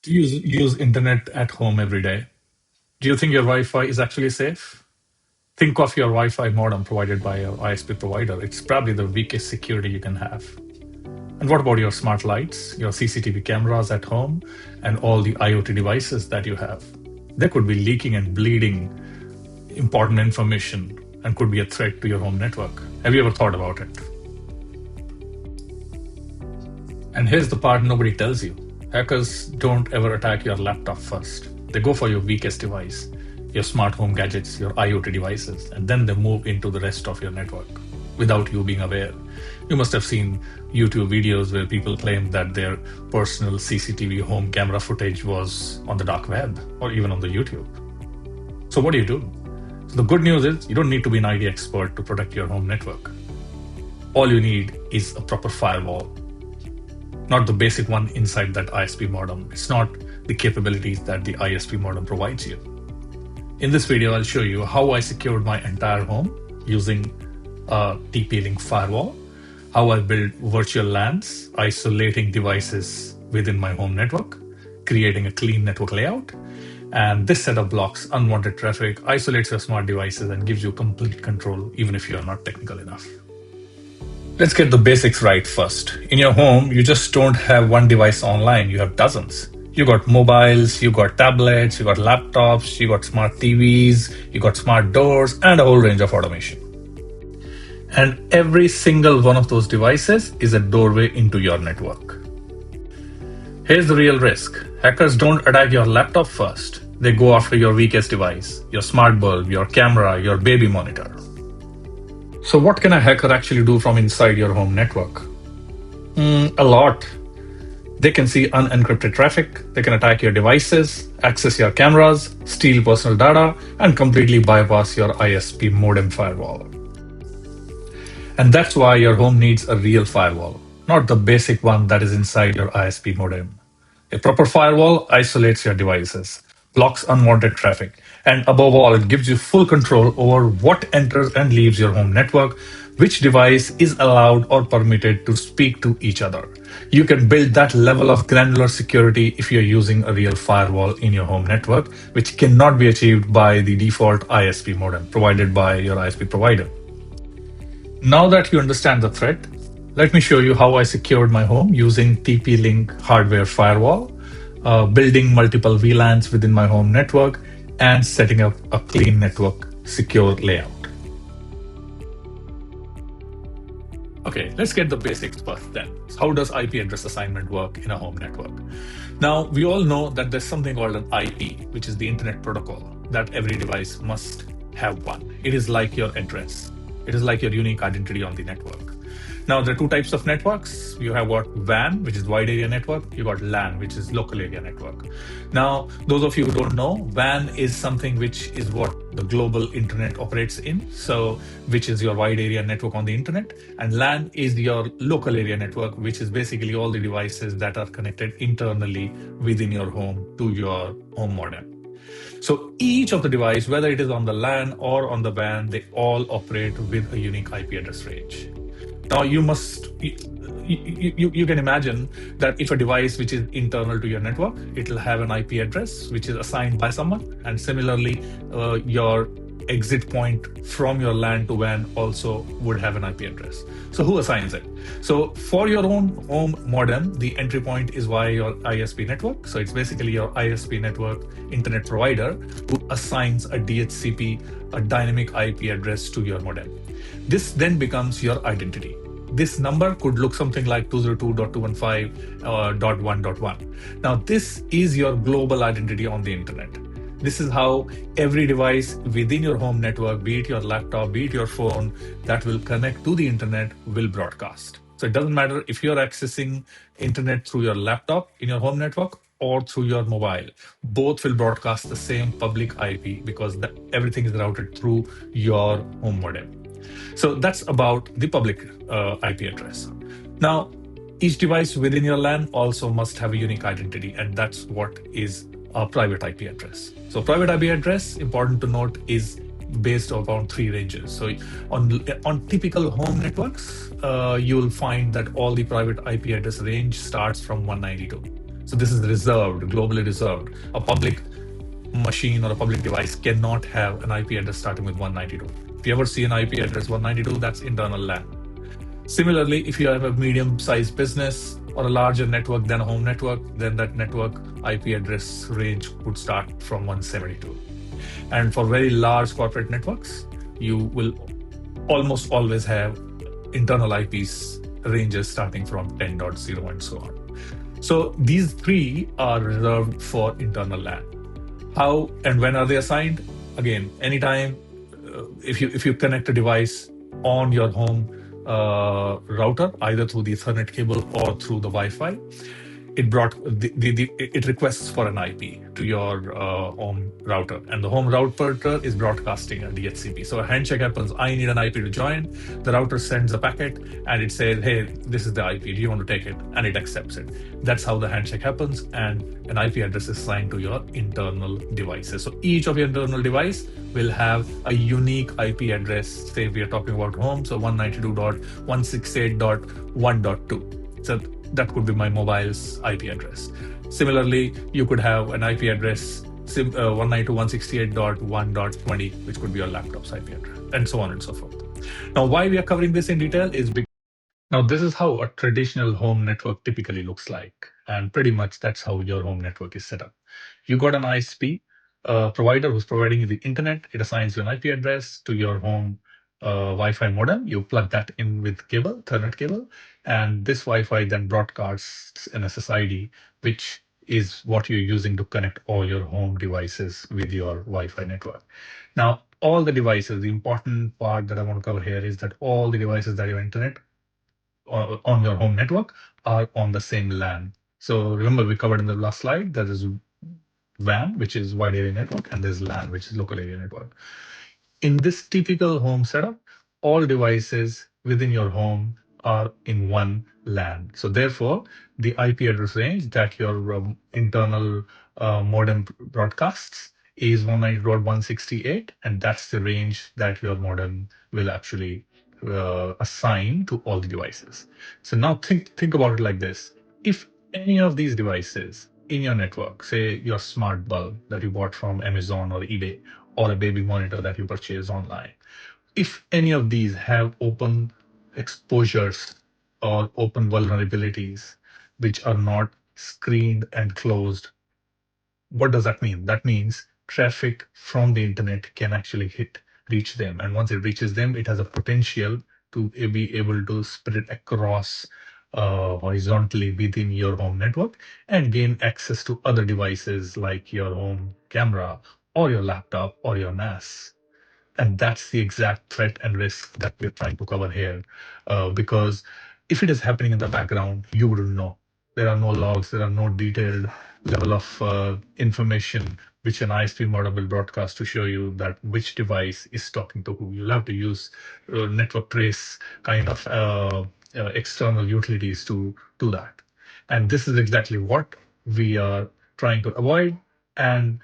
Do you use internet at home every day? Do you think your Wi-Fi is actually safe? Think of your Wi-Fi modem provided by your ISP provider. It's probably the weakest security you can have. And what about your smart lights, your CCTV cameras at home, and all the IoT devices that you have? They could be leaking and bleeding important information and could be a threat to your home network. Have you ever thought about it? And here's the part nobody tells you. Hackers don't ever attack your laptop first. They go for your weakest device, your smart home gadgets, your IoT devices, and then they move into the rest of your network without you being aware. You must have seen YouTube videos where people claim that their personal CCTV home camera footage was on the dark web or even on the YouTube. So what do you do? So the good news is you don't need to be an IT expert to protect your home network. All you need is a proper firewall. Not the basic one inside that ISP modem. It's not the capabilities that the ISP modem provides you. In this video, I'll show you how I secured my entire home using a TP-Link firewall, how I built virtual LANs, isolating devices within my home network, creating a clean network layout, and this setup blocks unwanted traffic, isolates your smart devices, and gives you complete control even if you are not technical enough. Let's get the basics right first. In your home, you just don't have one device online, you have dozens. You got mobiles, you got tablets, you got laptops, you got smart TVs, you got smart doors, and a whole range of automation. And every single one of those devices is a doorway into your network. Here's the real risk. Hackers don't attack your laptop first. They go after your weakest device, your smart bulb, your camera, your baby monitor. So what can a hacker actually do from inside your home network? A lot. They can see unencrypted traffic, they can attack your devices, access your cameras, steal personal data, and completely bypass your ISP modem firewall. And that's why your home needs a real firewall, not the basic one that is inside your ISP modem. A proper firewall isolates your devices, blocks unwanted traffic, and above all, it gives you full control over what enters and leaves your home network, which device is allowed or permitted to speak to each other. You can build that level of granular security if you're using a real firewall in your home network, which cannot be achieved by the default ISP modem provided by your ISP provider. Now that you understand the threat, let me show you how I secured my home using TP-Link hardware firewall, building multiple VLANs within my home network, and setting up a clean network secure layout. Okay, let's get the basics first then. How does IP address assignment work in a home network? Now, we all know that there's something called an IP, which is the internet protocol, that every device must have one. It is like your address. It is like your unique identity on the network. Now, there are two types of networks. You have got WAN, which is wide area network. You got LAN, which is local area network. Now, those of you who don't know, WAN is something which is what the global internet operates in. So, which is your wide area network on the internet. And LAN is your local area network, which is basically all the devices that are connected internally within your home to your home modem. So each of the device, whether it is on the LAN or on the WAN, they all operate with a unique IP address range. Now you can imagine that if a device which is internal to your network, it will have an IP address which is assigned by someone, and similarly, your exit point from your LAN to WAN also would have an IP address. So who assigns it? So for your own home modem, the entry point is via your ISP network. So it's basically your ISP network internet provider who assigns a DHCP, a dynamic IP address to your modem. This then becomes your identity. This number could look something like 202.215.1.1. Now, this is your global identity on the internet. This is how every device within your home network, be it your laptop, be it your phone, that will connect to the internet will broadcast. So it doesn't matter if you're accessing internet through your laptop in your home network or through your mobile. Both will broadcast the same public IP because everything is routed through your home modem. So that's about the public IP address. Now, each device within your LAN also must have a unique identity, and that's what is a private IP address. So private IP address, important to note, is based upon three ranges. So on typical home networks, you'll find that all the private IP address range starts from 192. So this is reserved, globally reserved. A public machine or a public device cannot have an IP address starting with 192. If you ever see an IP address 192, that's internal LAN. Similarly, if you have a medium-sized business or a larger network than a home network, then that network IP address range would start from 172. And for very large corporate networks, you will almost always have internal IPs ranges starting from 10.0 and so on. So these three are reserved for internal LAN. How and when are they assigned? Again, anytime if you connect a device on your home router, either through the Ethernet cable or through the Wi-Fi, it requests for an IP to your home router, and the home router is broadcasting a DHCP. So a handshake happens. I need an IP to join. The router sends a packet, and it says, "Hey, this is the IP. Do you want to take it?" And it accepts it. That's how the handshake happens, and an IP address is assigned to your internal devices. So each of your internal device will have a unique IP address. Say we are talking about home, so 192.168.1.2. So that could be my mobile's IP address. Similarly, you could have an IP address 192.168.1.20, which could be your laptop's IP address, and so on and so forth. Now, why we are covering this in detail is because now this is how a traditional home network typically looks like, and pretty much that's how your home network is set up. You got an ISP provider who's providing you the internet. It assigns you an IP address to your home Wi-Fi modem. You plug that in with cable, Ethernet cable, and this Wi-Fi then broadcasts an SSID, which is what you're using to connect all your home devices with your Wi-Fi network. Now, all the devices, the important part that I want to cover here is that all the devices that your internet on your home network are on the same LAN. So remember, we covered in the last slide, there is WAN, which is wide area network, and there's LAN, which is local area network. In this typical home setup, all devices within your home are in one LAN. So therefore, the IP address range that your internal modem broadcasts is 192.168, and that's the range that your modem will actually assign to all the devices. So now think about it like this. If any of these devices in your network, say your smart bulb that you bought from Amazon or eBay, or a baby monitor that you purchase online, if any of these have open exposures or open vulnerabilities which are not screened and closed, what does that mean? That means traffic from the internet can actually reach them. And once it reaches them, it has a potential to be able to spread across horizontally within your home network and gain access to other devices like your home camera or your laptop or your NAS. And that's the exact threat and risk that we're trying to cover here. Because if it is happening in the background, you wouldn't know. There are no logs, there are no detailed level of information which an ISP modem will broadcast to show you that which device is talking to who. You'll have to use network trace kind of external utilities to do that. And this is exactly what we are trying to avoid and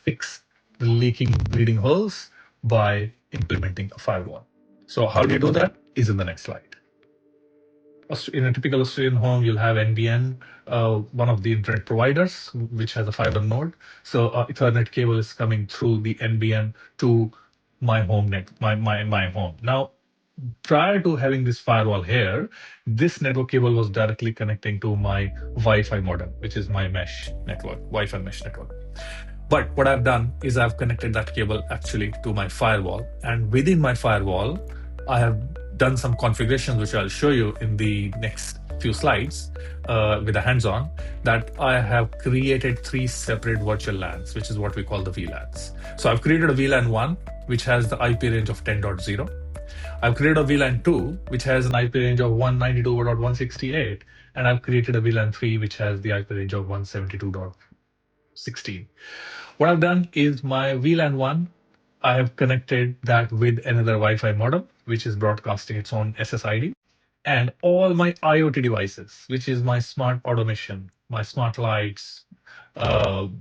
fix the leaking bleeding holes by implementing a firewall. So how do you do that is in the next slide. In a typical Australian home, you'll have NBN, one of the internet providers, which has a fiber node. So Ethernet cable is coming through the NBN to my home my home. Now, prior to having this firewall here, this network cable was directly connecting to my Wi-Fi modem, which is my mesh network, Wi-Fi mesh network. But what I've done is I've connected that cable actually to my firewall. And within my firewall, I have done some configurations, which I'll show you in the next few slides with the hands-on, that I have created 3 separate virtual LANs, which is what we call the VLANs. So I've created a VLAN 1, which has the IP range of 10.0. I've created a VLAN 2, which has an IP range of 192.168. And I've created a VLAN 3, which has the IP range of 172.16. What I've done is my VLAN 1, I have connected that with another Wi-Fi modem, which is broadcasting its own SSID. And all my IoT devices, which is my smart automation, my smart lights,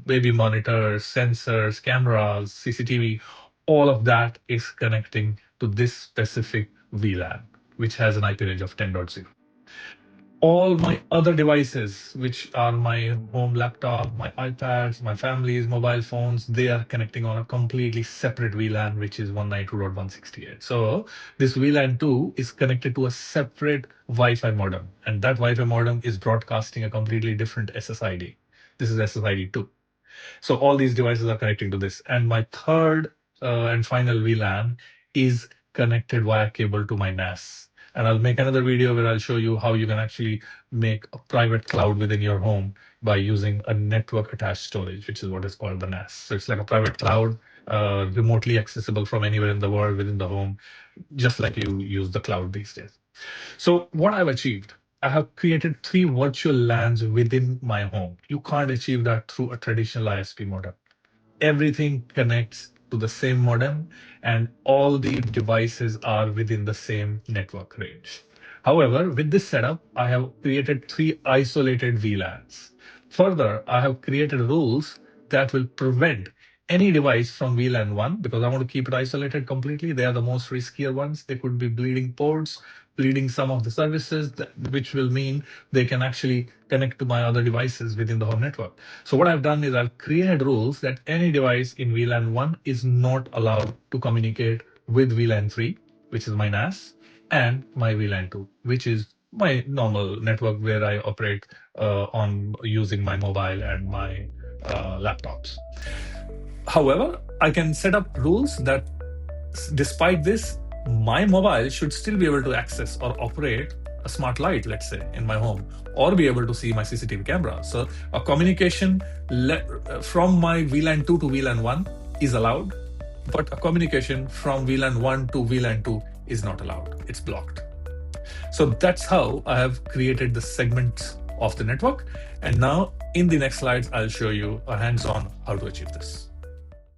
baby monitors, sensors, cameras, CCTV, all of that is connecting to this specific VLAN, which has an IP range of 10.0. all my other devices, which are my home laptop, my iPads, my family's mobile phones, they are connecting on a completely separate VLAN, which is 192.168. So this VLAN 2 is connected to a separate Wi-Fi modem, and that Wi-Fi modem is broadcasting a completely different SSID. This is SSID 2. So all these devices are connecting to this. And my third and final VLAN is connected via cable to my NAS. And I'll make another video where I'll show you how you can actually make a private cloud within your home by using a network attached storage, which is what is called the NAS. So it's like a private cloud, remotely accessible from anywhere in the world within the home, just like you use the cloud these days. So what I've achieved, I have created 3 virtual LANs within my home. You can't achieve that through a traditional ISP modem. Everything connects to the same modem and all the devices are within the same network range. However, with this setup, I have created 3 isolated VLANs. Further, I have created rules that will prevent any device from VLAN 1 because I want to keep it isolated completely. They are the most riskier ones. They could be bleeding ports, bleeding some of the services, which will mean they can actually connect to my other devices within the home network. So what I've done is I've created rules that any device in VLAN 1 is not allowed to communicate with VLAN 3, which is my NAS, and my VLAN 2, which is my normal network where I operate on using my mobile and my laptops. However, I can set up rules that despite this, my mobile should still be able to access or operate a smart light, let's say, in my home, or be able to see my CCTV camera. So a communication from my VLAN 2 to VLAN 1 is allowed, but a communication from VLAN 1 to VLAN 2 is not allowed. It's blocked. So that's how I have created the segments of the network. And now in the next slides, I'll show you a hands-on how to achieve this.